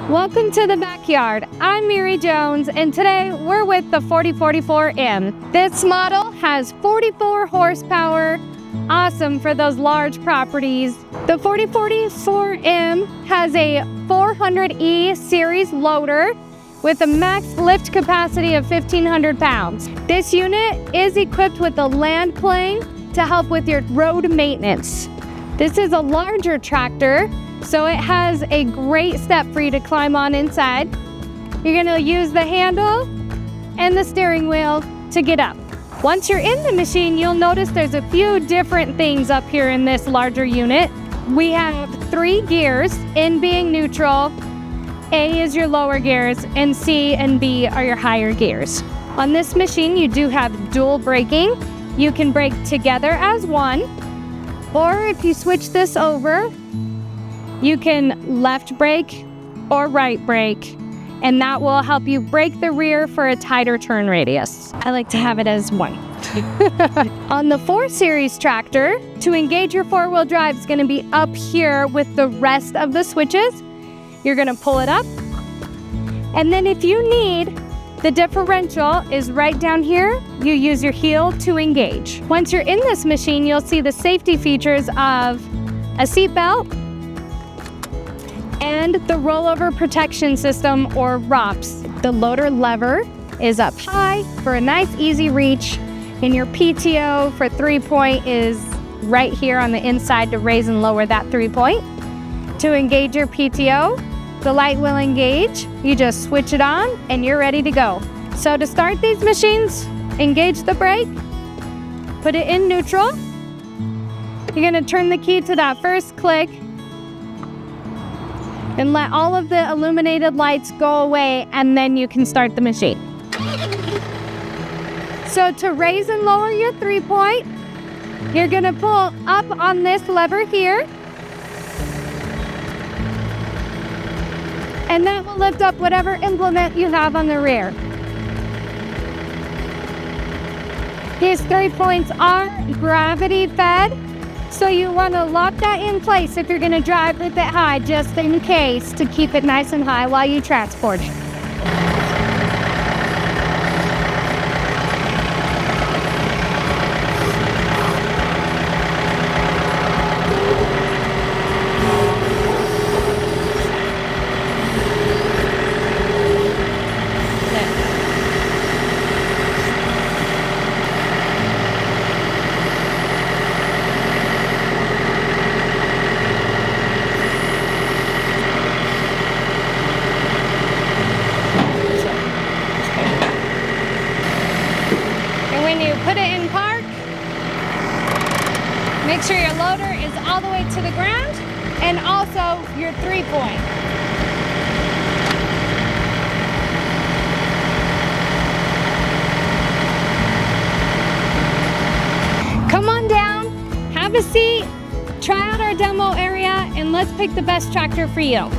Welcome to the backyard. I'm Muire Jones, and today we're with the 4044M. This model has 44 horsepower, awesome for those large properties. The 4044M has a 400E series loader with a max lift capacity of 1,500 pounds. This unit is equipped with a land plane to help with your road maintenance. This is a larger tractor, so it has a great step for you to climb on inside. You're gonna use the handle and the steering wheel to get up. Once you're in the machine, you'll notice there's a few different things up here in this larger unit. We have 3 gears, N being neutral, A is your lower gears, and C and B are your higher gears. On this machine, you do have dual braking. You can brake together as one, or if you switch this over, you can left brake or right brake, and that will help you brake the rear for a tighter turn radius. I like to have it as one. On the 4 Series tractor, to engage your 4-wheel drive is gonna be up here with the rest of the switches. You're gonna pull it up, and then if you need, the differential is right down here. You use your heel to engage. Once you're in this machine, you'll see the safety features of a seatbelt and the rollover protection system, or ROPS. The loader lever is up high for a nice easy reach, and your PTO for 3-point is right here on the inside to raise and lower that 3-point. To engage your PTO, the light will engage. You just switch it on and you're ready to go. So to start these machines, engage the brake, put it in neutral. You're gonna turn the key to that first click and let all of the illuminated lights go away, and then you can start the machine. So to raise and lower your 3-point, you're gonna pull up on this lever here, and that will lift up whatever implement you have on the rear. These 3 points are gravity fed, so you want to lock that in place if you're going to drive with it high, just in case, to keep it nice and high while you transport it. When you put it in park, make sure your loader is all the way to the ground, and also your 3-point. Come on down, have a seat, try out our demo area, and let's pick the best tractor for you.